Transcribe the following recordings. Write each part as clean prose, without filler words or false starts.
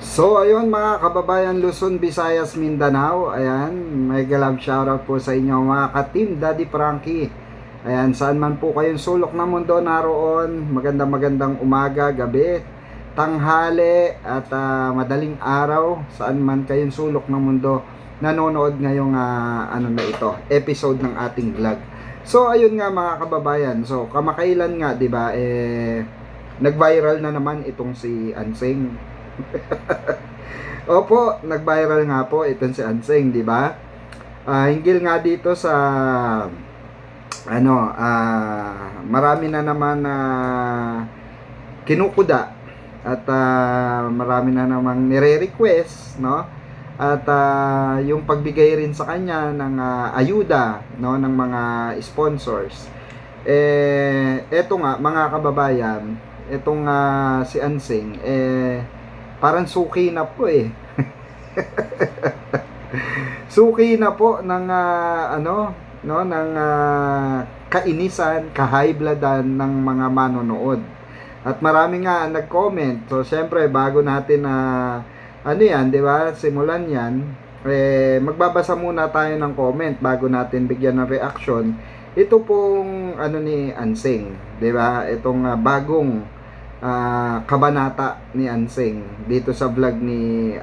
So ayun mga kababayan Luzon, Visayas, Mindanao. Ayan, may galab shoutout po sa inyo mga ka-team Daddy Frankie. Ayan, saan man po kayong sulok ng mundo naroon, magandang umaga, gabi, tanghali at madaling araw, saan man kayong sulok ng mundo nanonood ngayong episode ng ating vlog. So ayun nga mga kababayan, so kamakailan nga 'di ba nag-viral na naman itong si Anseng. Opo, nag-viral nga po itong si Anseng, di ba? Hinggil nga dito sa marami na naman na kinukuda at marami na namang nire-request, no? At yung pagbigay rin sa kanya ng ayuda, no, ng mga sponsors. Eto nga mga kababayan, etong si Anseng parang suki na po suki na po ng kainisan, kahigh-bloodan ng mga manonood. At marami nga nag-comment. So syempre bago natin di ba? Simulan 'yan. Magbabasa muna tayo ng comment bago natin bigyan ng reaction. Ito pong ni Anseng, 'di ba? Itong bagong kabanata ni Anseng dito sa vlog ni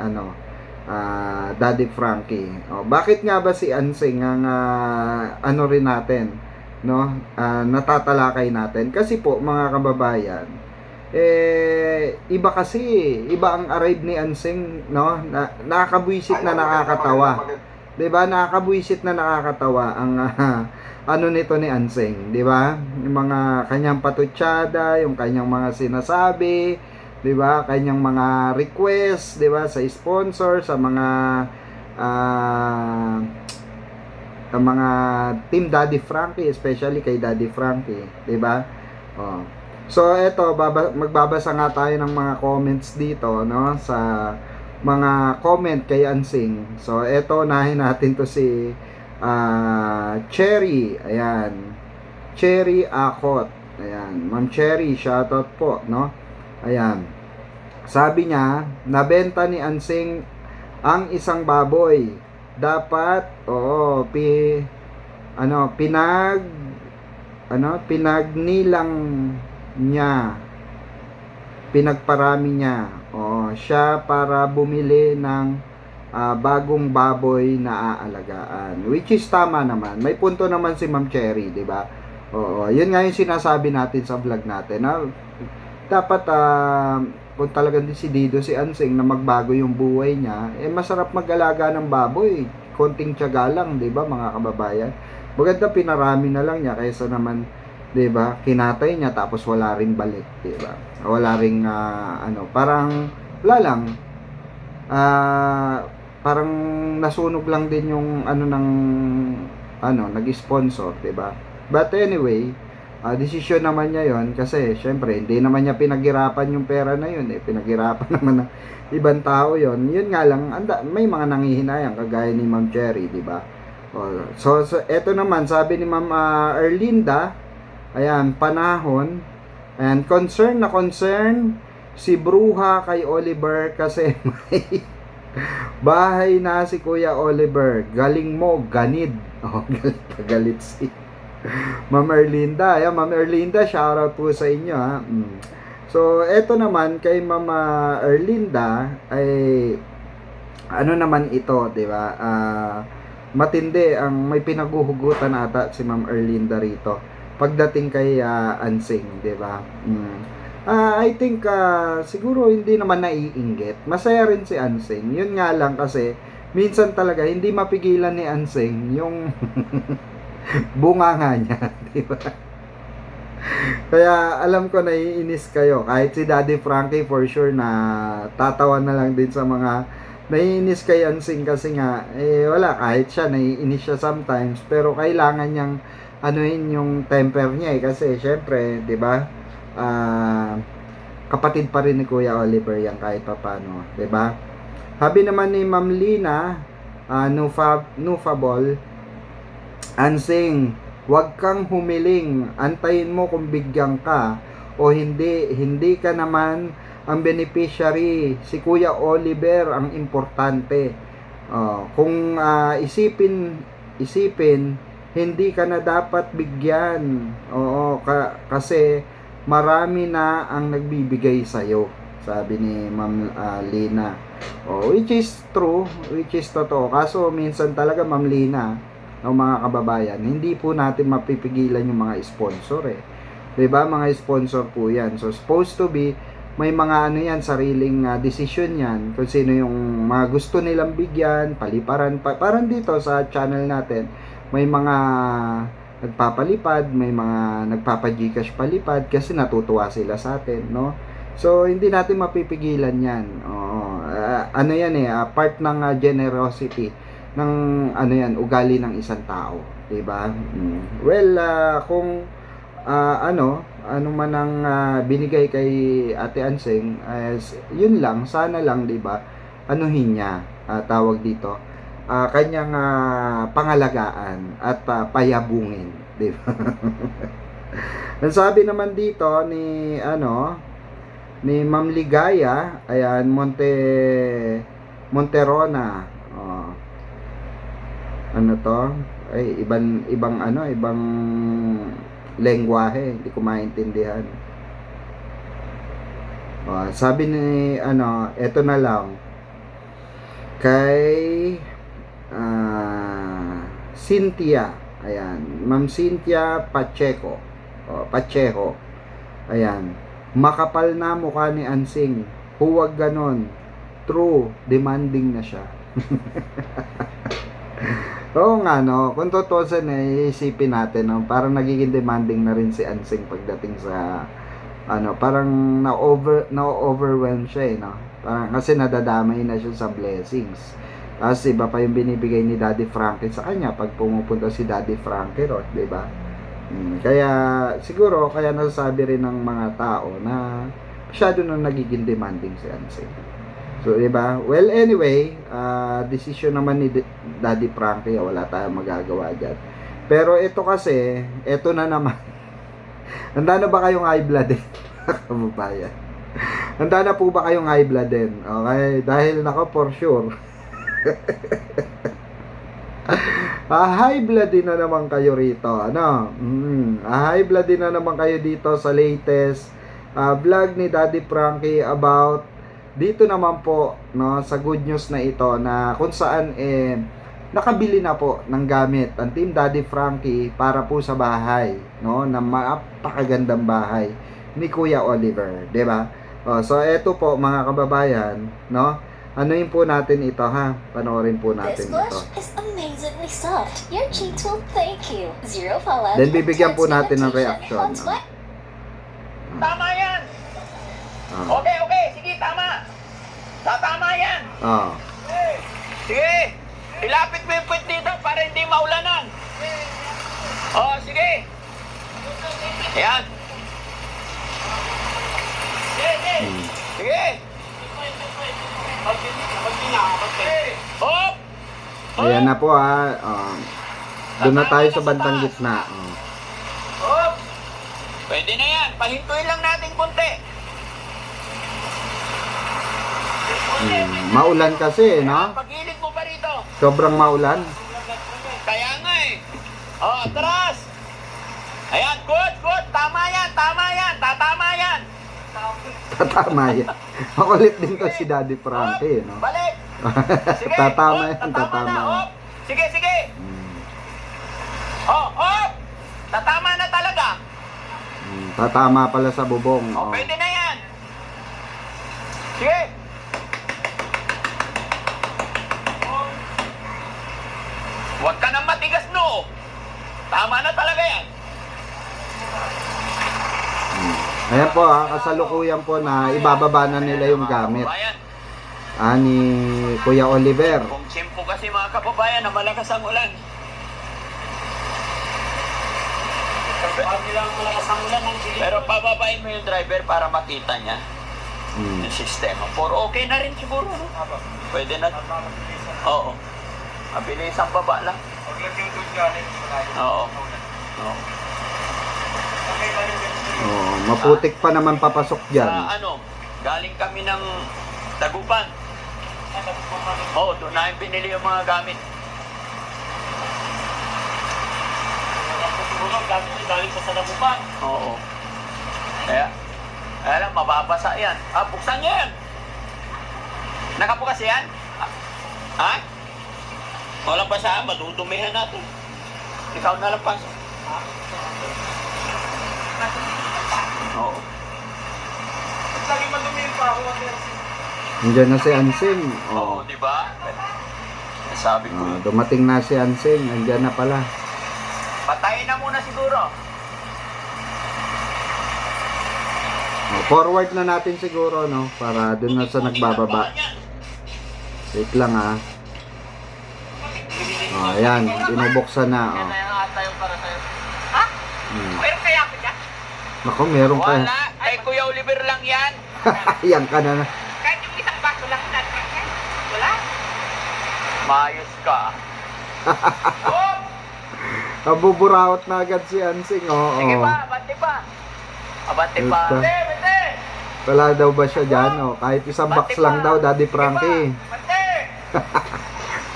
Daddy Frankie. Bakit nga ba si Anseng ang rin natin, no? Natatalakay natin kasi po mga kababayan, iba ang arrive ni Anseng, no? Nakakabwisit na nakakatawa. 'Di ba? Nakakabwisit na nakakatawa ang nito ni Anseng, 'di ba? Yung mga kanyang patutsada, yung kanyang mga sinasabi, 'di ba? Kanyang mga request, 'di ba, sa sponsor, sa mga Team Daddy Frankie, especially kay Daddy Frankie, 'di ba? So eto, magbabasa nga tayo ng mga comments dito, no, sa mga comment kay Anseng. So eto, unahin natin to si Cherry, ayan, Cherry Akot, ayan, Ma'am Cherry, shoutout po, no, ayan, sabi niya, nabenta ni Anseng ang isang baboy, dapat, pinagnilang niya, pinagparami niya, siya para bumili ng bagong baboy na aalagaan, which is tama naman, may punto naman si Ma'am Cherry, di ba? Yun nga yung sinasabi natin sa vlog natin, na dapat kung talagang desidido si Anseng na magbago yung buhay niya, masarap mag-alaga ng baboy, konting tiyaga lang, di ba mga kababayan? Maganda pinarami na lang niya kaysa naman, di ba, kinatay niya tapos wala ring balik, di ba? Wala ring parang wala lang, parang nasunog lang din yung nag-sponsor, 'di ba? But anyway, desisyon naman niya 'yon kasi syempre hindi naman niya pinaghirapan yung pera na 'yon, pinaghirapan naman ng ibang tao 'yon. Yun nga lang, may mga nangihinayang kagaya ni Ma'am Cherry, 'di ba? So eto naman, sabi ni Ma'am Erlinda, ayan, panahon, and concern si Bruha kay Oliver kasi may bahay na si Kuya Oliver. Galing mo, ganid. Galit si Ma'am Erlinda. Ayan, Ma'am Erlinda, shoutout po sa inyo, ha. So, eto naman kay Ma'am Erlinda ay naman ito, 'di ba? Matindi ang may pinaguhugutan ata si Ma'am Erlinda rito pagdating kay Anseng, 'di ba? I think siguro hindi naman naiinggit. Masaya rin si Anseng. Yun nga lang kasi minsan talaga hindi mapigilan ni Anseng yung bunganga niya, di ba? Kaya alam ko naiinis kayo. Kahit si Daddy Frankie for sure na tatawa na lang din sa mga naiinis kay Anseng kasi nga wala, kahit siya naiinis siya sometimes, pero kailangan niyang yung temper niya kasi syempre, di ba? Kapatid pa rin ni Kuya Oliver yan kahit papano, 'di ba? Sabi naman ni Ma'am Lina, Nufable, Anseng, huwag kang humiling, antayin mo kung bigyan ka o hindi ka naman ang beneficiary, si Kuya Oliver ang importante. Kung isipin, hindi ka na dapat bigyan. Kasi marami na ang nagbibigay sa'yo, sabi ni Ma'am Lina. Which is true, which is totoo. Kaso minsan talaga, Ma'am Lina, mga kababayan, hindi po natin mapipigilan yung mga sponsor eh. 'Di ba? Mga sponsor po 'yan. So supposed to be may mga yan, sariling decision yan, kung sino yung mga gusto nilang bigyan, paliparan, parang dito sa channel natin, may mga nagpapalipad, may mga nagpapa-Gcash palipad, kasi natutuwa sila sa atin, no? So, hindi natin mapipigilan yan. Ano yan part ng generosity, ng ugali ng isang tao, diba? Well, kung ano man ang binigay kay Ate Anseng, yun lang, sana lang, 'di ba? Anuhin niya, tawag dito, kanyang pangalagaan at payabungin, 'di ba? Ang sabi naman dito ni ni Ma'am Ligaya, ayan, Monterona. Ano to? Ay, ibang lengguwahe, hindi ko maintindihan. Sabi ni eto na lang kay Cynthia, ayan, Ma'am Cynthia Pacheco, Pacheco, ayan, makapal na mukha ni Ansing, huwag ganon, true, demanding na siya. Oo nga, no, kung tutusin isipin natin, no, parang nagiging demanding na rin si Ansing pagdating sa parang na-overwhelm siya no. Parang kasi nadadamay na siya sa blessings. Tapos iba pa yung binibigay ni Daddy Frankie sa kanya pag pumupunta si Daddy Frankie ron, 'di ba? Kaya siguro kaya nasasabi rin ng mga tao na masyado na nagiging demanding si Ansing. So, diba? Well, anyway, decision naman ni Daddy Frankie, wala tayong magagawa dyan. Pero ito kasi, ito na naman. Handa na ba kayong high blood din? Kababayan. Handa na po ba kayong high blood din? Okay, dahil nako for sure. High blood din na naman kayo rito. High blood din na naman kayo dito sa latest vlog ni Daddy Frankie about dito naman po, no, sa good news na ito, na kung saan nakabili na po ng gamit ang Team Daddy Frankie para po sa bahay, no, na napakagandang bahay ni Kuya Oliver, 'di ba? So eto po mga kababayan, no, anuin po natin ito, ha, panoorin po natin ito. This blush is amazingly soft. Your cheeks will thank you. Zero fallout. Then bibigyan po natin ng reaction. Tama yan. Okay, sige, tama. Tama yan. Sige, ilapit mo yung puwet dito para hindi maulanan. Sige. Ayan. Sige. Hop! Ayan na po, doon na tayo sa bandang gitna. Hop! Pwede na yan. Pahintuin lang natin konti. Maulan kasi, no? Pagilid mo pa rito. Sobrang maulan. Kaya nga atras. Ayan, good. Tama yan. Tatama yan. Tatama yan. Makulit din to si Daddy Frankie, no? Balik. Sige. Tatama yan, tatama tatama. na. Sige. Tatama na talaga. Tatama pala sa bubong. Pwede na yan. Sige. Huwag ka nang matigas, no. Tama na talaga yan. Ayan po, kasalukuyan po na ibababa na nila yung gamit ni Kuya Oliver. Kung simpo kasi mga kababayan na malakas ang ulan. Pero pababain mo yung driver para makita niya yung sistema. Okay na rin siguro. No? Pwede na. Oo. Mabilis ang baba lang. Oo. Maputik pa naman papasok dyan. Sa Galing kami ng Dagupan. Oo, doon namin pinili yung mga gamit. Galing pa sa Dagupan. Oo. Kaya lang, mababasa yan. Ah, buksan niyo yan. Nakabukas yan? Ha? Walang basahan, matutumihan natin. Ikaw na lang pasok. Oo. Lagi madumihin pa ako. Nandiyan na si Ansing. Oo, Oh. di ba? Sabi ko, Dumating na si Ansing. Nandiyan na pala. patayin na muna siguro. Forward na natin siguro, no? Para dun na sa nagbababa. Wait lang, ha. Ayan. Binubuksan na, Yan na yung ata yung para sa'yo. Hmm. Meron kaya ako dyan? Naku, meron ka. Wala, ay Kuya Oliver lang yan. Yan ka na. Kahit yung isang baso lang natin. Wala? Maayos ka. Oh! Nabuburawat na agad si Ansing, oh. Sige pa, abante pa. Abante pa. Ito. Bete! Wala daw ba siya dyan, oh? Kahit isang box lang daw, Daddy Frankie. Bete!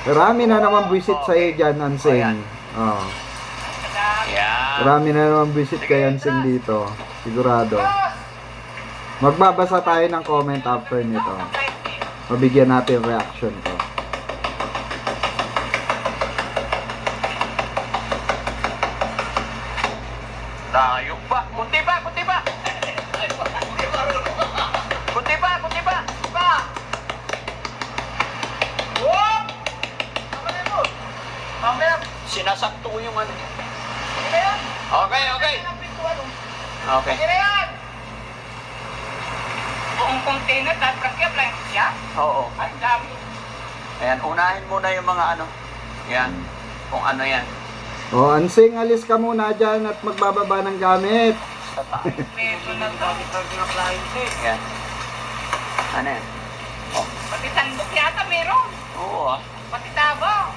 Marami na naman visit sa'yo dyan, Ansing. Oh. Yan. Marami na naman visit kay Ansing dito. Sigurado. Magbabasa tayo ng comment after nito. Mabigyan natin reaction ko. Tayo pa. Kunti pa, kunti pa. Kunti pa, kunti pa. Pa. Oh! Tama mo! Mamaya! Sinasakto ko yung ano. Sige na yan! Okay, okay. Ang pintuan, oh. Okay. Sige na yan! Buong container, dahil prakya, blank siya. Oo. Ang dami. Ayan, unahin muna yung mga ano. Yan. Kung ano yan. Oh, Ansing, alis ka muna dyan at magbababa ng gamit. Sa taas. Meso na to. Yan. Ano yan? Pati sandok yata meron. Oo ah. Pati tabo.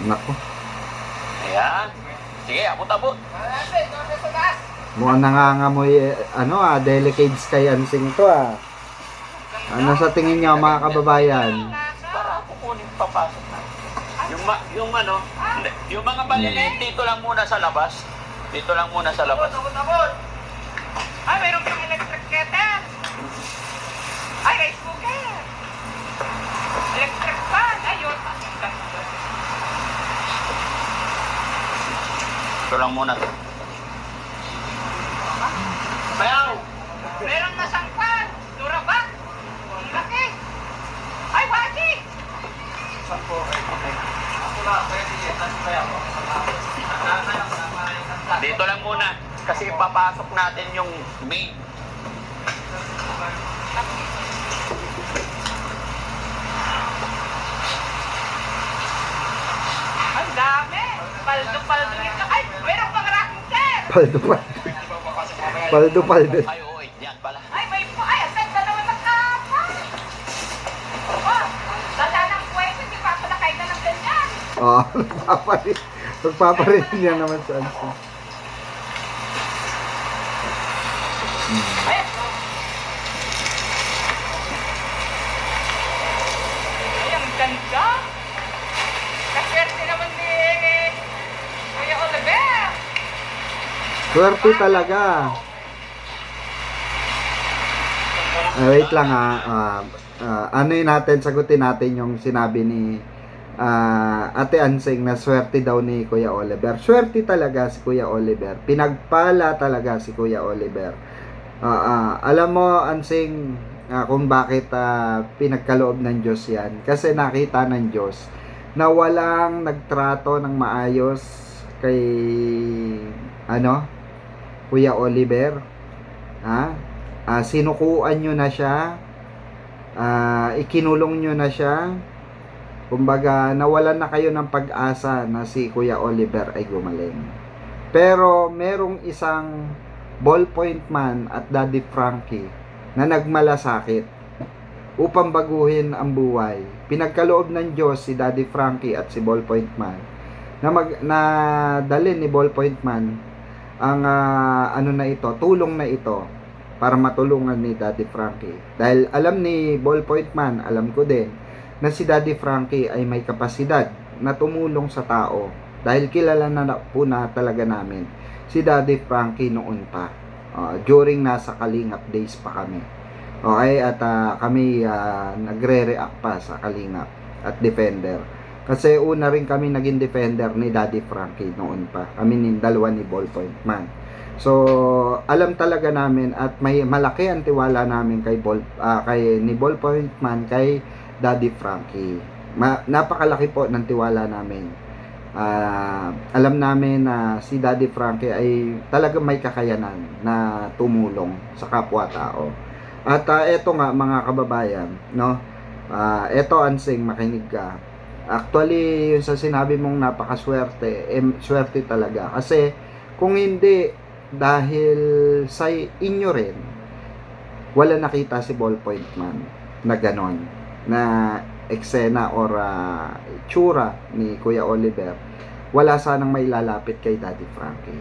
Nako. Ayan. Sige, abot-abot. Mukhang nangangamoy, delicates kay Ansing to, ah. Ano sa tingin niyo, mga kababayan? Para kukunin papasok na. Yung ano, hindi, yung mga maliliit dito lang muna sa labas. Dito lang muna sa labas. Ay, meron pang electric kettle. Ay, rice cooker. Electric fan. Ayun. Ito lang muna. Bayaw. Meron na sangpan. Dura ba? Ang laki. Ay, wagi. Dito lang muna. Kasi ipapasok natin yung main. Ang dami. Paldo-paldo nito. Ay, meron pang rocking chair. Paldo. Ay, oo, yan pala. Ay, may po. Ay, ang ganda naman ng kapa. Oh, dala ng kwento. Di pa pala kayo na ng ganyan. Oh, magpaparin niya naman sa Ansing. Ay, ay, ang ganda. Kaswerte naman ni Kuya Oliver. Swerte talaga. Wait lang, sagutin natin yung sinabi ni Ate Ansing na swerte daw ni Kuya Oliver. Swerte talaga si Kuya Oliver. Pinagpala talaga si Kuya Oliver. Alam mo, Ansing, kung bakit pinagkaloob ng Diyos yan. Kasi nakita ng Diyos na walang nagtrato ng maayos kay Kuya Oliver. Sinukuan nyo na siya, ikinulong nyo na siya. Kumbaga, nawalan na kayo ng pag-asa na si Kuya Oliver ay gumaling. Pero merong isang ballpoint man at Daddy Frankie na nagmalasakit upang baguhin ang buhay. Pinagkaloob ng Diyos si Daddy Frankie at si ballpoint man na dalhin ni ballpoint man ang tulong na ito para matulungan ni Daddy Frankie. Dahil alam ni Ballpoint Man, alam ko din, na si Daddy Frankie ay may kapasidad na tumulong sa tao. Dahil kilala na po na talaga namin si Daddy Frankie noon pa. During nasa Kalingap days pa kami. Okay, at kami nagre-react pa sa Kalingap at Defender. Kasi una rin kami naging Defender ni Daddy Frankie noon pa. Kami ni dalawa ni Ballpoint Man. So, alam talaga namin at may malaki ang tiwala namin kay ni Ballpoint Man kay Daddy Frankie. Napakalaki po ng tiwala namin. Alam namin na si Daddy Frankie ay talaga may kakayanan na tumulong sa kapwa-tao. At eto nga mga kababayan, no? Eto Ansing, makinig ka. Actually, yung sa sinabi mong napakaswerte, swerte talaga. Kasi kung hindi dahil sa inyo rin, wala nakita si Ballpoint Man na ganon, na eksena or tsura ni Kuya Oliver, wala sanang may lalapit kay Daddy Frankie.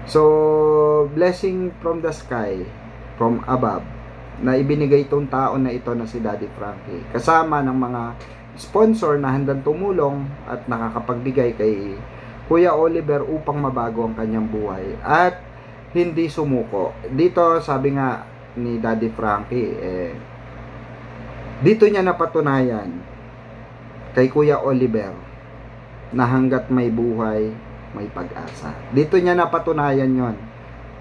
So, blessing from the sky, from above, na ibinigay itong tao na ito na si Daddy Frankie, kasama ng mga sponsor na handang tumulong at nakakapagbigay kay Kuya Oliver upang mabago ang kanyang buhay at hindi sumuko. Dito, sabi nga ni Daddy Frankie, dito niya napatunayan kay Kuya Oliver na hanggat may buhay, may pag-asa. Dito niya napatunayan yon,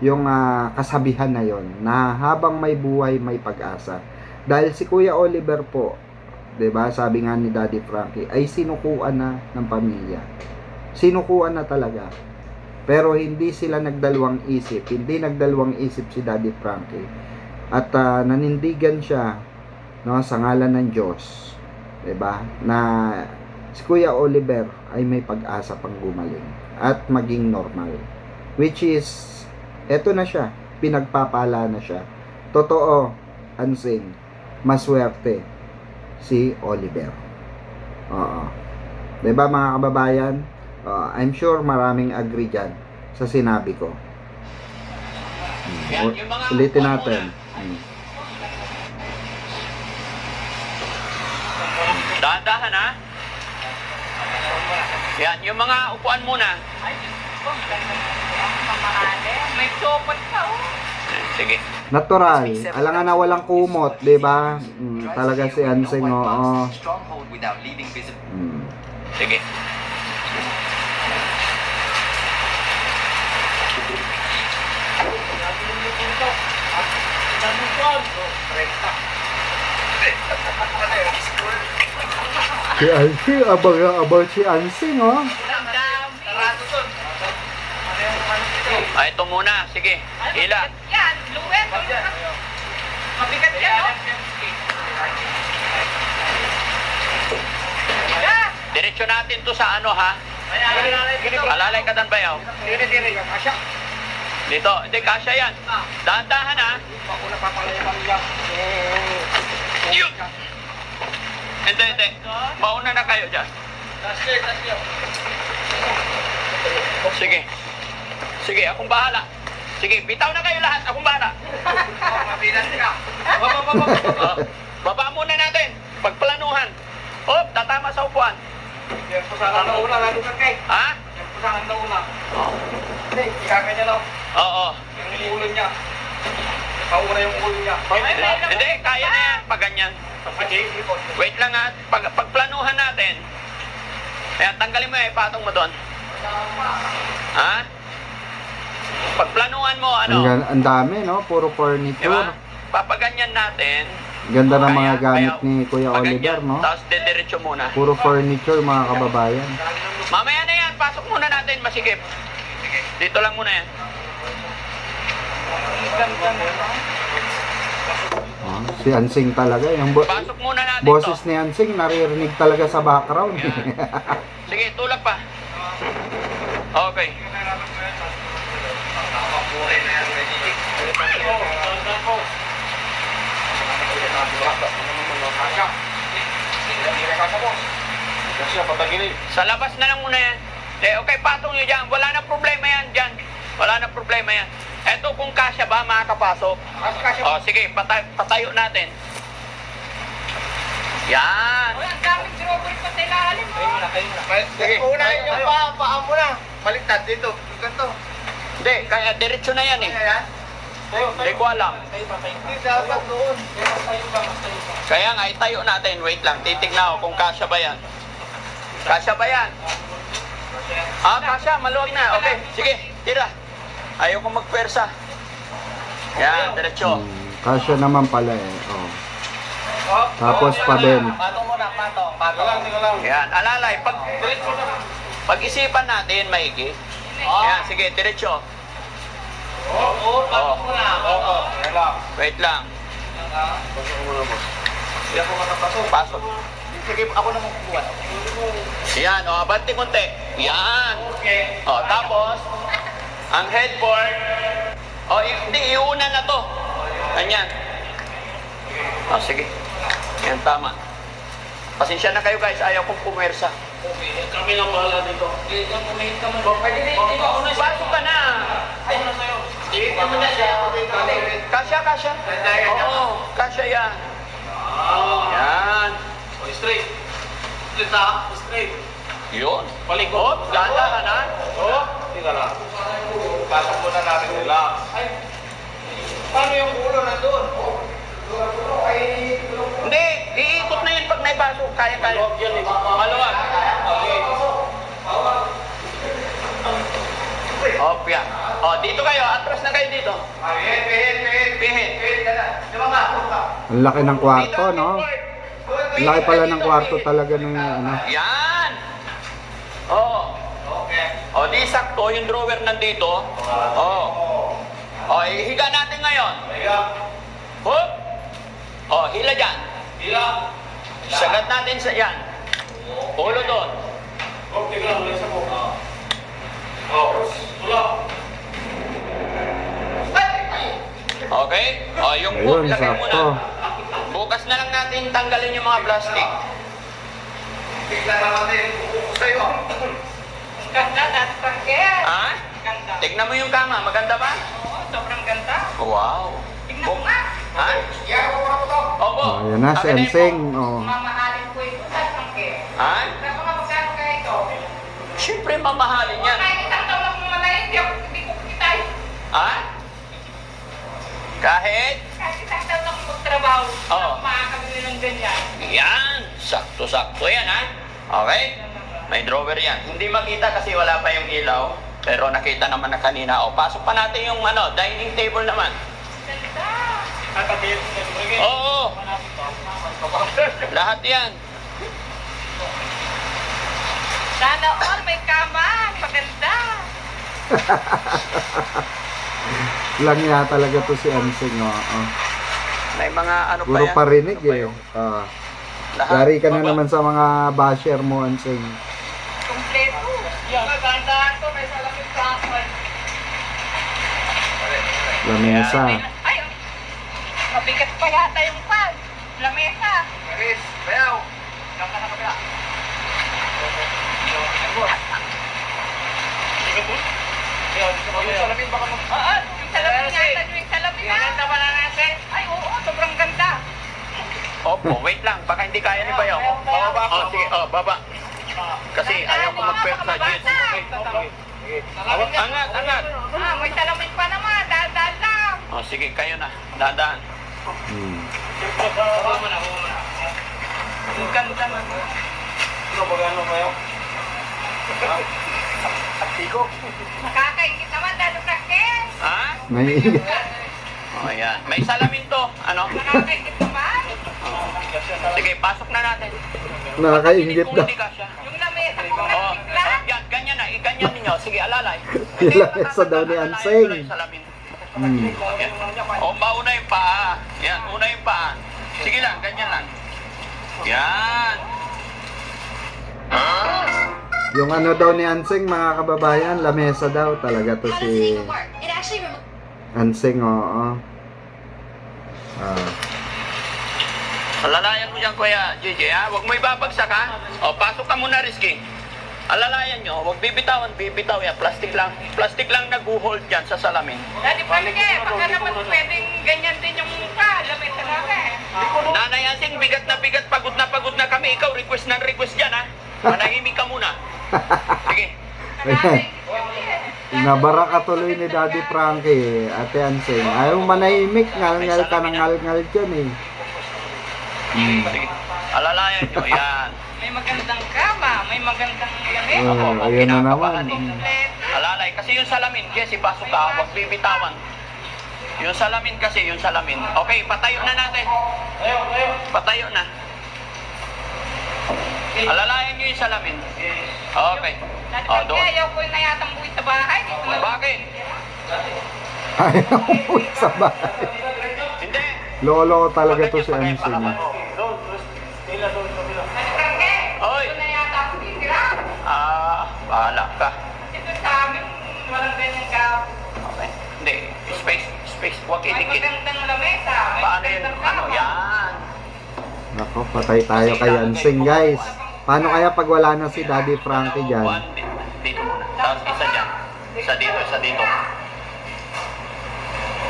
yung kasabihan na yon, na habang may buhay, may pag-asa. Dahil si Kuya Oliver po, 'di ba, sabi nga ni Daddy Frankie, ay sinukuan na ng pamilya. Sinukuan na talaga. Pero hindi sila nagdalawang isip. Hindi nagdalawang isip si Daddy Frankie. At nanindigan siya, no, sa ngalan ng Diyos, 'di ba, na si Kuya Oliver ay may pag-asa pang gumaling at maging normal. Which is, eto na siya, pinagpapala na siya. Totoo, Ansing, maswerte si Oliver. Oo. 'Di ba mga kababayan? I'm sure maraming agree dyan sa sinabi ko. Yan, yung mga Ulitin upuan natin. Dahan-dahan ha. Yan, yung mga upuan muna. Ay, Diyos ko. Mamahali. May sopot ka, oh. Sige. Natural. Alangan na walang kumot, 'di ba? Talaga si Ansing, oo. Sige. Si Ansing, abang si Ansing, oh. Ang dami. Ay, ito muna. Sige. Hila. Yan, Luwet. Mabigat yan, no? Yeah. Diretso natin to sa ano ha. Alalay ka dan bayaw. Dito. Hindi, kasya yan. Dahan-dahan ha. Yun. Hindi. Mauna na kayo dyan. Sige. Sige, akong bahala. Sige, bitaw na kayo lahat. Akong bahala. Baba muna natin. Pagplanuhan. Tatama sa upuan. Ha? Oo. Hindi, kaya na yan. Pag ganyan. Wait lang ha. Pagplanuhan natin. Kaya tanggalin mo yung ipatong mo doon. Ha? Pagplanuhan mo, ano? Ang dami, no? Puro Diba? furniture. Papaganyan natin. Ganda ng mga Kaya- gamit kaya- ni Kuya Oliver, paganyan. no? Tapos dediretso muna. Puro furniture, mga kababayan. Mamaya na yan. Pasok muna natin. Masikip. Dito lang muna yan. Oh, si Ansing talaga. Yung Pasok muna natin boses to. ni Ansing, naririnig talaga sa background. Sige, tulak pa. Okay. Sa labas na lang muna yan. Okay, patong nyo dyan. Wala na problema yan dyan. Wala na problema yan. Eto kung kasya ba makakapasok. O sige, patayo natin. Yan. Uy, ang daming strawberry pa sa ilalim. Sige. Unahin nyo pa, paa mo na. Baliktad dito. Ganito. Hindi, kaya diretso na yan eh. Ayan. Hindi ko alam. Hindi dapat doon. Kaya nga, itayo natin. Wait lang, titignan ako kung kasya ba yan. Kasya ba yan? Ah, kasya, maluwag na. Okay, sige, tira. Ayaw ko magpwersa. Yan, diretso. Kasya naman pala eh. Oh. Tapos pa din. Patong muna, patong. Patong. Yan, alalay, pag-isipan natin, maigi. Yan, sige, diretso. Oo, patong muna. Oo, Wait lang. Hindi ako makapasok. Pasok. Sige, ako na magkukuha. Yan, o, abanti konti. Yan. Okay. O, tapos, ang headboard, o, hindi, iuna na to. Ganyan. O, sige. Yan, tama. Pasensya na kayo guys, ayaw kong pumersa. Kami lang bahala dito. Pumihit ka mo. Pwede din, di ba? Pasok ka na. Ay, na sa'yo. Hindi mo na siya. Kasya, kasya. Oo, kasya yan. Yan. O, straight. Straight ha? Straight. Yun. Palikot. Dahan-dahan ha. Oo. Tika lang. Pasok muna natin sila. Ay, paano yung ulo nandun? Hindi, iikot na yun pag naipasok. Kaya-kaya. Maluwag. Opya. O, dito kayo. Atras na kayo dito. Pihit. Ang laki ng kwarto, no? Ang laki pala ng kwarto talaga ng ano. Yan. Oo. O, di sakto. Yung drawer nandito. Oo. O, ihiga natin ngayon. Hup. O, hila dyan. Sagat natin sa yan. Ulo doon. Okay? O, yung hook, Ayun, lagay sakto. muna. Bukas na lang natin tanggalin yung mga plastic. Ganda, dati pangkit. Ha? Ganda. Tignan mo yung kama. Maganda ba? Oo, sobrang ganda. Wow. Tignan mo nga. Ha? Opo. Oh, yan na si Akin Ensing. po. Oh. Mamahalin ko ito, dati pangkit. Ha? Sabi ko nga, magkano kaya ito? Siyempre mamahalin yan. Kahit isang taon ako mamalay, hindi ko kitay. Ha? Kahit? Kahit isang taon ako magtrabaho, Oo. makakabili ng ganyan. Yan. Sakto-sakto yan ha. Okay? May drawer yan. Hindi makita kasi wala pa yung ilaw. Pero nakita naman na kanina. O, pasok pa natin yung dining table naman. Ganda. Oo. Lahat yan. Sana all may kama. Maganda. Lang nga talaga to si Ensing, oh. Oh. May mga ano pa Puro yan. parinig eh. Ah. Lahat. Yari ka na Baba. naman sa mga basher mo, Ensing. Kompleto. Magandaan to. May salamin sa akin. Lamesa. Ay, mabigat pa yata yung pan. Lamesa. Chris, bayaw. Salamin baka mag... Oo, yung salamin yata. Yung salamin na. Ganda pa na natin. Ay, oo, sobrang ganda. Opo, wait lang. Baka hindi kaya ni Bayaw. Baba. Oh, sige. Oh, baba. Kasi ayaw ko mag-pwersa dyan. Angat, angat. Ah, may salamin pa naman. Daan-daan lang. Oh, sige, kayo na. Dadaan. Hmm. Ang ganda naman. Ano ba gano'n kayo? Atiko. Nakakaingit naman, lalo na Ken. Ha? May Oh, ayan. May salamin to. Ano? Nakakaingit naman. Oh. Sige, pasok na natin. nakakaingit Kung na. hindi kasya. Yung lamesa ko Oh, nagsigla. yan, ganyan na. Iganyan ninyo. Sige, alalay. Yung lamesa daw ni Anseng. Hmm. O, mauna yung paa. Yan, una yung paa. Sige lang, ganyan lang. Yan. Yung ano daw ni Ansing, mga kababayan, lamesa daw talaga to How does it si even work? It actually removes Ansing, oo. Ah. Alalayan mo dyan, Kuya JJ, ha? Huwag mo ibabagsak, ha? O, pasok ka muna, Rizky. Alalayan nyo, huwag bibitawan, bibitaw yan. Plastic lang nag-hold dyan sa salamin. Daddy Frankie, baka naman pwedeng ganyan din yung mukha. Lamesa namin. Nanay Asing, bigat na kami. Ikaw, request ng request dyan, ha? Manahimik ka muna. Sige. Ayan. Nabara ka tuloy ni Daddy Frankie, Ate Ansing. Ayaw manahimik, ngal-ngal ka ng ngal-ngal dyan eh. Sige. Alalayan nyo, yan. May magandang kama, may magandang lamesa. Oh, ayan na naman. Alalay, kasi yung salamin, kasi pasok ka, huwag bibitawan. Yung salamin kasi, yung salamin. Okay, patayo na natin. Patayo na. Alalayan nyo yung salamin. Okay. Daddy Oh, Frankie, doon. ayaw ko na yatang buwi sa bahay. Dito na Bakit? Ayaw mo sa bahay. Hindi. Lolo talaga to si Ansing. Daddy Frankie, Oy. dito na yata ako titira. Bahala ka. Dito sa amin, walang ganyan ka. Okay. Hindi. Space. Huwag May idikit. magandang lamesa, may Paano yun? magandang Ano? kama. Yan. Nako, patay tayo kay Ansing, guys. Paano kaya pag wala na si Daddy Frankie dyan? One, dito muna. Tapos isa dyan. Isa dito.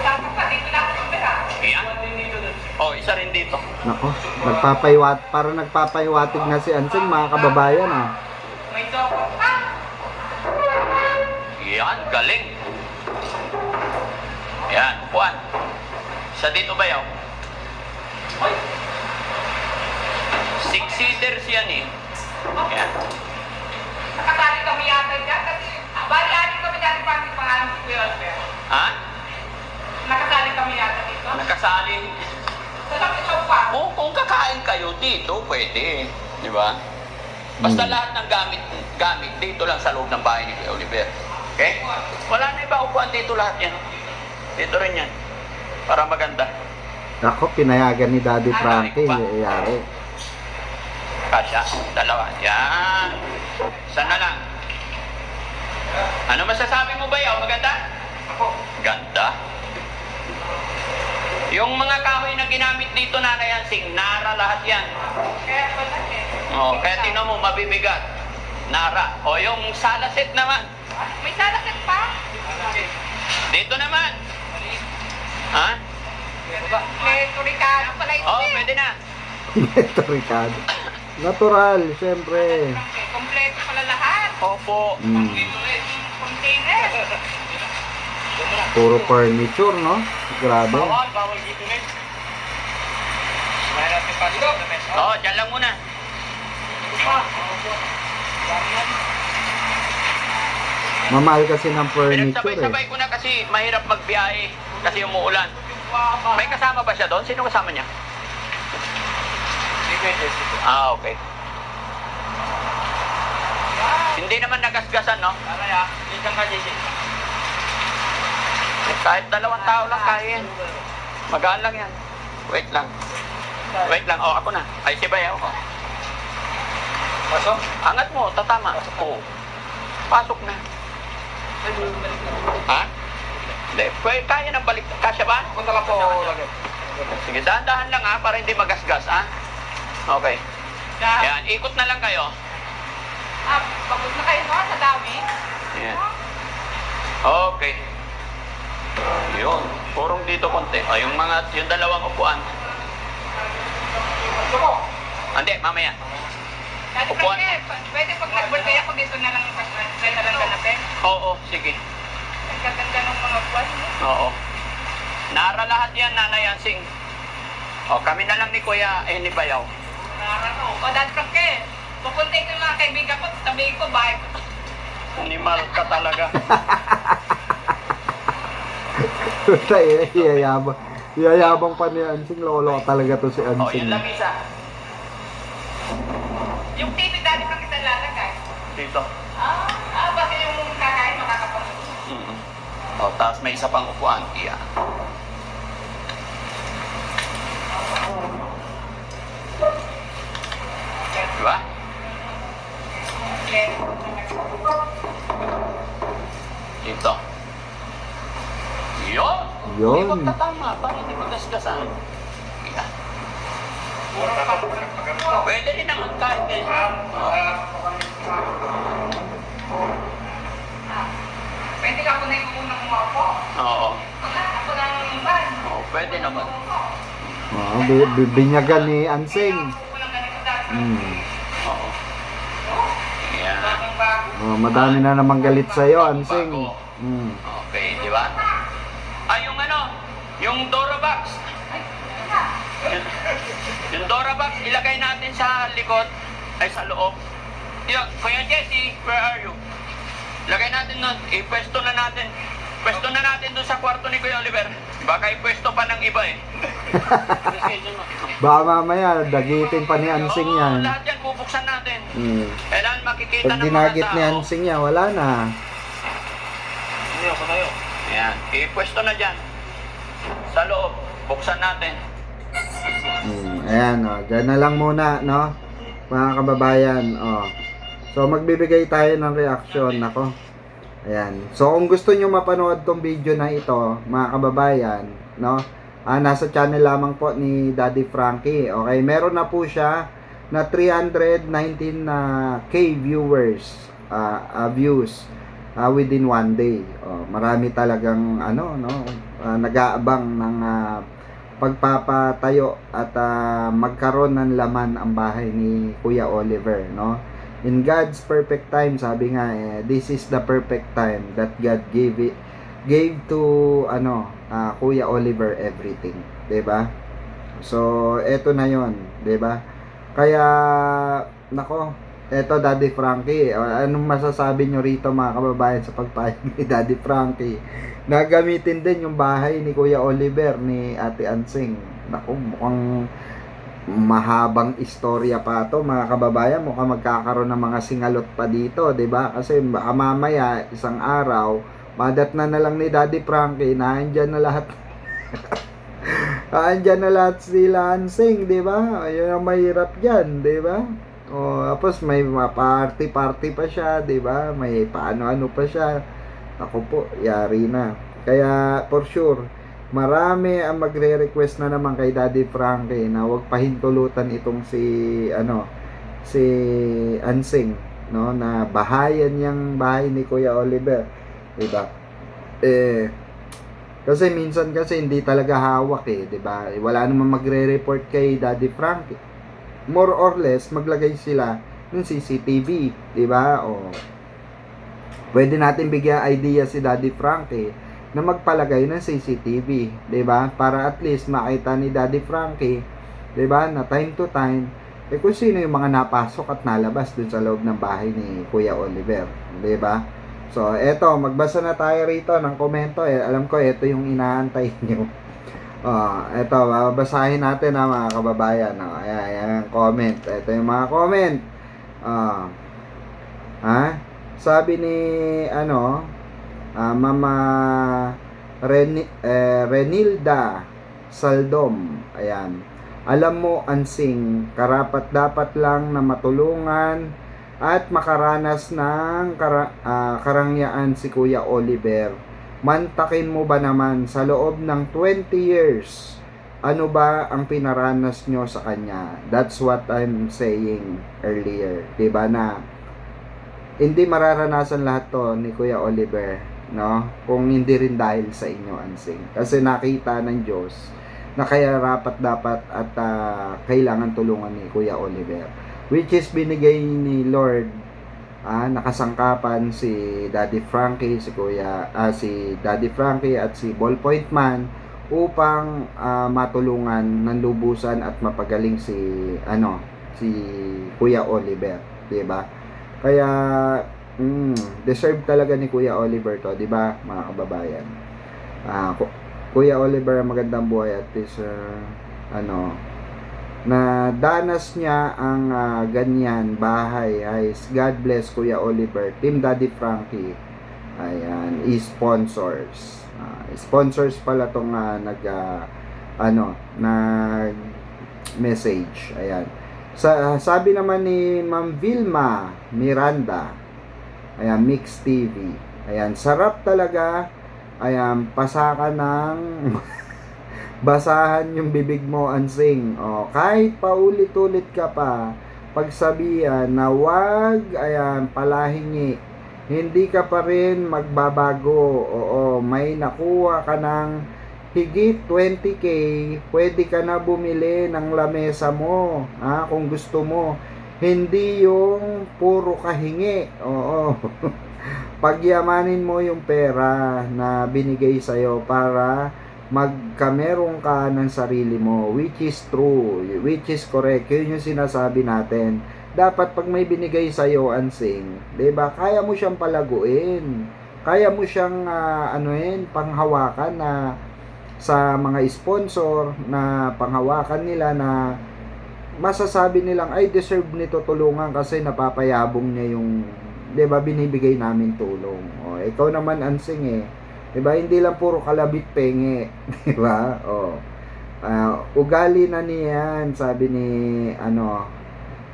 Tapos pa, dito na ako tumira. Yan. Oh, isa rin dito. Nako, parang nagpapaywatig na si Ansing, mga kababayan ah. May dokot pa. Yan, galing. Yan, upuan. Isa dito ba yaw? Six-seaters yan eh. Yan. Nakatali kami yata dyan. Kasi, bali kami dyan pa ang pangalan si Kuya Albert. Ha? Nakatali kami yata dito. Nakasali. Sa isaw pa. Kung kakain kayo dito, pwede. Di ba? Basta lahat ng gamit dito lang sa loob ng bahay ni Kuya Oliver. Okay? Wala na iba upuan dito lahat yan. Dito rin yan. Para maganda. Nako, pinayagan ni Daddy Frankie, yari. Kasya, dalawa. Yan. Isa na lang. Ano masasabi mo ba yaw? Maganda? Ganda. Yung mga kahoy na ginamit dito, Nanay Hansing, nara lahat yan. Kaya pala O, kaya tingnan mo, mabibigat. Nara. O, yung sala set naman. May salakat pa. Dito naman. Ha? May turikano pala ito Oo, eh. pwede na. Ito, Ricardo. Natural, syempre. Kompleto pala lahat. Opo. Container. Puro furniture, no? Grabe. Bawal dito na. Mayroon natin pa dito. Oo, dyan lang muna. Mamahal kasi ng furniture eh. Pinagsabay-sabay ko na kasi mahirap magbiyahe kasi umuulan. May kasama ba siya doon? Sino kasama niya? Okay. Hindi naman nagasgasan, no? Kahit 2 tao lang kaya yan. Magaan lang yan. Wait lang. Oh, ako na. Ay, si Bayaw ko. Pasok? Angat mo, tatama. Oo. Pasok na. Ha? Hindi, pwede kaya na balik. Kasya ba? Punta lang po lagi. Sige, dahan-dahan lang ha, para hindi magasgas, ha? Okay. Yan, ikot na lang kayo. Pagod na kayo no, sa dami. Yan. Okay. Yun. Purong dito konti. O, yung dalawang upuan. Hindi, mamaya. Dati Upuan. pwede pag nag-birthday ako dito na lang ganapin. Oo, sige. Ang gaganda ng mga buwan. Oo. Nara lahat yan, Nanay Hansing. O, kami na lang ni Kuya, ni Bayaw. Narano. O, Dad Frankie, pupunta ko yung mga kaibigan ko, sabihin ko, bahay ko. Animal ka talaga. Iyayabang. Iyayabang pa ni Ansing. Lolo talaga to si O, Ansing. yan lang isa. Yung TV, Dad Frankie, saan lalagay? Dito. Basta yung kakain, makakapagod. O, tapos may isa pang upuan. Iya. Diba? Dito. Yun. Yun. Hindi magtatama para hindi magasgasan. Iya. Pwede rin naman kahit ganyan. Pwede ka po na yung unang umaupo. Oo. Ako na yung iban. Oo, pwede naman. Binyagan ni Ansing. Oo. Yan. Madami na namang galit sa'yo, Ansing. Okay, di ba? Yung ano, yung Dora box. Yung Dora box, ilagay natin sa likod, ay sa loob. Yun, Kuya Jesse, where are you? Lagay natin nun, ipwesto na natin. Pwesto na natin doon sa kwarto ni Kuya Oliver. Baka ipwesto pa ng iba eh. Baka mamaya, dagitin pa ni Ansing Oo, yan. lahat yan bubuksan natin. Mm. Kailan makikita Pag ng mga dinagit ni tao. Ansing yan, wala na. Hindi ako tayo. Ayan, ipwesto na dyan. Sa loob, buksan natin. Ayan, dyan na lang muna, no? Mga kababayan, So, magbibigay tayo ng reaction, nako. Ayan. So, kung gusto nyo mapanood tong video na ito, mga kababayan, no? Nasa channel lamang po ni Daddy Frankie. Okay, meron na po siya na 319 K viewers, views within one day. Marami talagang nag-aabang ng pagpapatayo at magkaroon ng laman ang bahay ni Kuya Oliver, no? In God's perfect time, sabi nga this is the perfect time that God gave to Kuya Oliver everything, 'di ba? So eto na 'yon, 'di ba? Kaya nako, eto Daddy Frankie, anong masasabi nyo rito mga kababayan sa pagpayag ni Daddy Frankie? Nagamitin din yung bahay ni Kuya Oliver ni Ate Ansing. Nako, mukhang mahabang istorya pa to mga kababayan. Mukhang magkakaroon ng mga singalot pa dito, 'di ba? Kasi baka mamaya isang araw madatnan na lang ni Daddy Frankie na andyan na lahat. Andyan na lahat sila Ansing, 'di ba? Ayun ang mahirap diyan, 'di ba? Tapos may party pa siya, 'di ba? May paano-ano pa siya. Ako po, yari na. Kaya for sure, marami ang magre-request na naman kay Daddy Frankie na wag pahintulutan itong si Ansing, no, na bahayan niyang bahay ni Kuya Oliver, 'di ba? Kasi minsan kasi hindi talaga hawak 'di ba? Wala namang magre-report kay Daddy Frankie. More or less maglagay sila ng CCTV, 'di ba? Pwede natin bigyan idea si Daddy Frankie na magpalagay ng CCTV, 'di ba? Para at least makita ni Daddy Frankie, 'di ba, na time to time kung sino yung mga napasok at nalabas dun sa loob ng bahay ni Kuya Oliver, 'di ba? So, eto, magbasa na tayo rito ng komento. Alam ko ito yung inaantay niyo. Eto, babasahin natin mga kababayan. Ayan, comment. Ito yung mga comment. Sabi ni Mama Renilda Saldom. Ayan. Alam mo, Ansing, karapat dapat lang na matulungan at makaranas ng karangyaan si Kuya Oliver. Mantakin mo ba naman sa loob ng 20 years, ano ba ang pinaranas nyo sa kanya? That's what I'm saying earlier. Diba na hindi mararanasan lahat to ni Kuya Oliver, no? Kung hindi rin dahil sa inyo, Ansing. Kasi nakita ng Diyos na kaya dapat at kailangan tulungan ni Kuya Oliver, which is binigay ni Lord. Nakasangkapan si Daddy Frankie, si Daddy Frankie at si Ballpoint Man upang matulungan ng lubusan at mapagaling si Kuya Oliver, 'di ba? Kaya deserve talaga ni Kuya Oliver to, 'di ba, mga kababayan? Kuya Oliver, magandang buhay at least na danas niya ang ganyan bahay. God bless Kuya Oliver. Team Daddy Frankie. Ayan, sponsors. Sponsors pala tong nag message. Ayan. Sabi naman ni Ma'am Vilma Miranda. Ayan, Mix TV. Ayan, sarap talaga. Ayan, pasaka ng Basahan yung bibig mo, Ansing. O, kahit paulit-ulit ka pa, pagsabihan na wag, ayan, palahingi. Hindi ka pa rin magbabago. Oo, may nakuha ka ng higit 20k, pwede ka na bumili ng lamesa mo, kung gusto mo. Hindi yung puro kahingi. Oo. Pagyamanin mo yung pera na binigay sa'yo para magkameron ka ng sarili mo, which is true, which is correct. Yun yung sinasabi natin. Dapat pag may binigay sa'yo, Ansing, 'di ba? Kaya mo siyang palaguin. Kaya mo siyang panghawakan na sa mga sponsor, na panghawakan nila na masasabi nilang ay deserve nito tulungan kasi napapayabong niya yung, 'di ba, binibigay namin tulong. O ikaw naman, Ansing, 'di ba, hindi lang puro kalabit penge, 'di ba? Ugali na niyan, sabi ni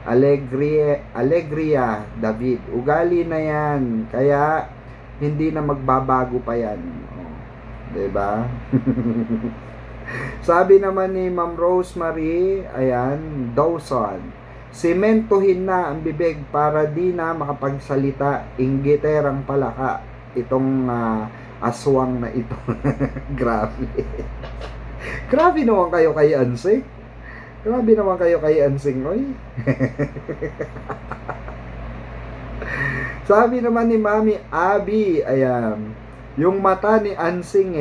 Alegria David. Ugali na 'yan. Kaya hindi na magbabago pa 'yan. 'Di ba? Sabi naman ni Ma'am Rosemary, ayan, Dawson, sementohin na ang bibig para di na makapagsalita. Inggiterang palaka itong aswang na ito. Grabe. Grabe naman kayo kay Ansing. Grabe naman kayo kay Ansing, oy. Sabi naman ni Mami Abby, ayan, yung mata ni Ansing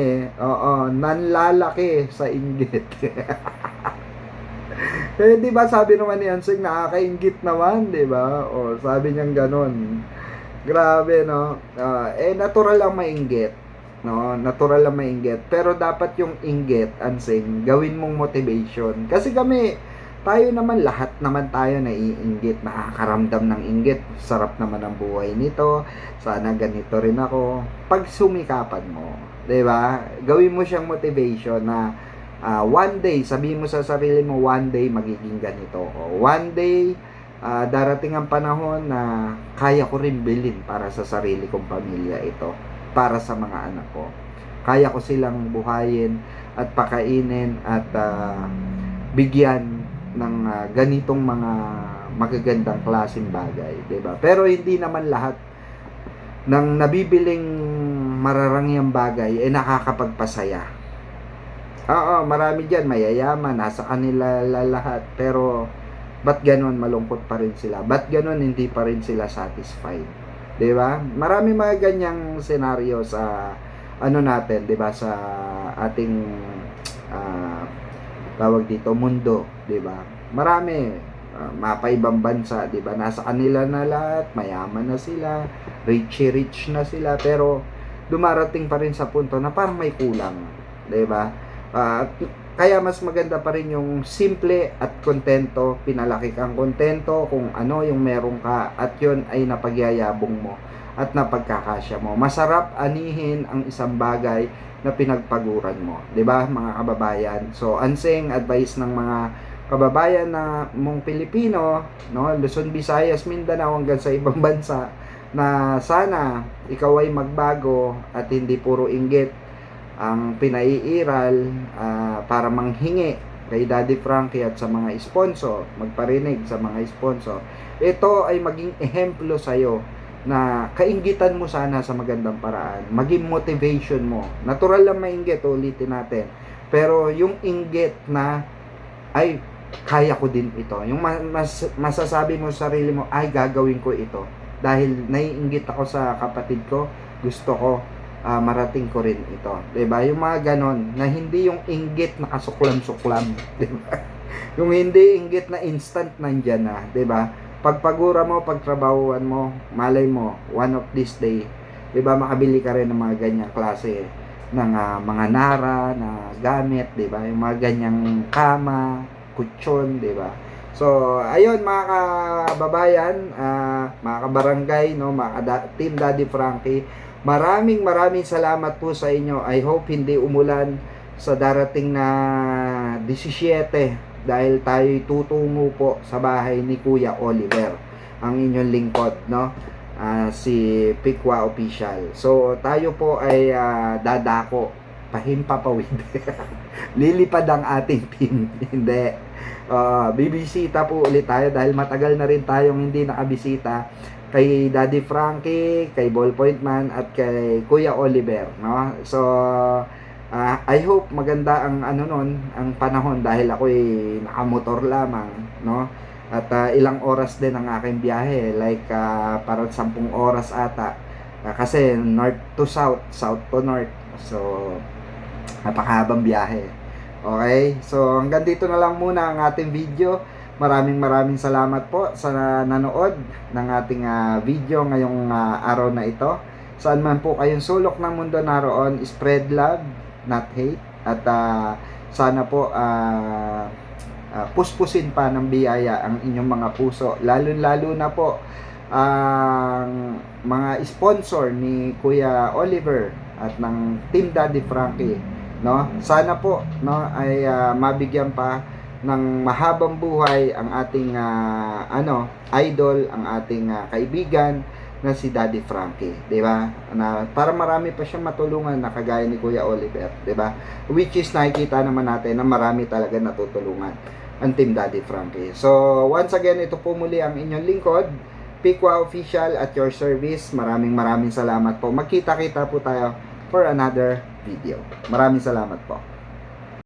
nanlalaki sa inggit. Di ba sabi naman ni Ansing, nakakainggit naman, di ba? Sabi niyang ganon. Grabe, no? Natural lang mainggit, no? Natural lang mainggit. Pero dapat yung inggit, Ansing, gawin mong motivation. Kasi tayo naman, lahat naman tayo naiinggit, nakakaramdam ng inggit. Sarap naman ang buhay nito, sana ganito rin ako. Pag sumikapan mo, 'di ba? Gawin mo siyang motivation na one day, sabihin mo sa sarili mo, one day magiging ganito. One day, darating ang panahon na kaya ko rin bilhin para sa sarili kong pamilya ito, para sa mga anak ko. Kaya ko silang buhayin at pakainin at bigyan ng ganitong mga magagandang klaseng bagay, 'di ba? Pero hindi naman lahat ng nabibiling mararangyang bagay ay nakakapagpasaya. Oo, marami diyan mayayaman, nasa kanila lahat, pero ba't ganon malungkot pa rin sila? Ba't ganon hindi pa rin sila satisfied? 'Di ba? Marami mga ganyang senaryo sa natin, 'di ba, sa ating tawag dito, mundo, 'di ba? Marami mapaibang bansa, 'di ba? Nasa kanila na lahat, mayaman na sila, rich na sila, pero dumarating pa rin sa punto na parang may kulang, 'di ba? Kaya mas maganda pa rin yung simple at kontento, pinalaki kang kontento kung ano yung meron ka at yun ay napagyayabong mo at napagkakasya mo. Masarap anihin ang isang bagay na pinagpaguran mo, 'di ba, mga kababayan? So, Ansing, advice ng mga kababayan na mong Pilipino, no, Luzon, Visayas, Mindanao hanggang sa ibang bansa, na sana ikaw ay magbago at hindi puro inggit ang pinaiiral para manghingi kay Daddy Frankie at sa mga sponsor, magparinig sa mga sponsor. Ito ay maging ehemplo sa'yo na kainggitan mo sana sa magandang paraan, maging motivation mo. Natural lang mainggit, ulitin natin. Pero yung inggit na, ay, kaya ko din ito. Yung masasabi mo sa sarili mo, ay, gagawin ko ito. Dahil naiinggit ako sa kapatid ko, gusto ko, marating ko rin ito. Diba? Yung mga ganon, na hindi yung inggit na kasuklam-suklam. Diba? Yung hindi inggit na instant nandyan na. Diba? Pagpagura mo, pagtrabahuan mo, malay mo, one of this day, 'di ba, makabili ka rin ng mga ganyang klase ng mga nara na gamit, 'di ba? Yung mga ganyang kama, kutsyon, 'di ba? So, ayun mga kababayan, mga kabarangay, no, Team Daddy Frankie, maraming salamat po sa inyo. I hope hindi umulan sa darating na 17 dahil tayo'y tutungo po sa bahay ni Kuya Oliver, ang inyong lingkod, no? Si Pikwa Official. So, tayo po ay dadako pahimpapawid. Lilipad ang ating team. Hindi. Bibisita po ulit tayo dahil matagal na rin tayong hindi nakabisita kay Daddy Frankie, kay Ballpoint Man at kay Kuya Oliver, no? So I hope maganda ang ang panahon dahil ako'y nakamotor lamang, no? At ilang oras din ang aking biyahe, like parang 10 oras ata. Kasi north to south, south to north. So napakahabang biyahe. Okay? So hanggang dito na lang muna ang ating video. Maraming salamat po sa nanood ng ating video ngayong araw na ito. Saan man po kayong sulok ng mundo naroon, spread love, not hate. At sana po puspusin pa ng biyaya ang inyong mga puso. Lalo na po ang mga sponsor ni Kuya Oliver at ng Team Daddy Frankie, no? Sana po, no, ay mabigyan pa ng mahabang buhay ang ating idol, ang ating kaibigan na si Daddy Frankie, 'di ba? Na para marami pa siyang matulungan na kagaya ni Kuya Oliver, 'di ba? Which is nakikita naman natin na marami talaga natutulungan ang Team Daddy Frankie. So, once again, ito po muli ang inyong lingkod, Pikwa Official at your service. Maraming salamat po. Magkita-kita po tayo for another video. Maraming salamat po.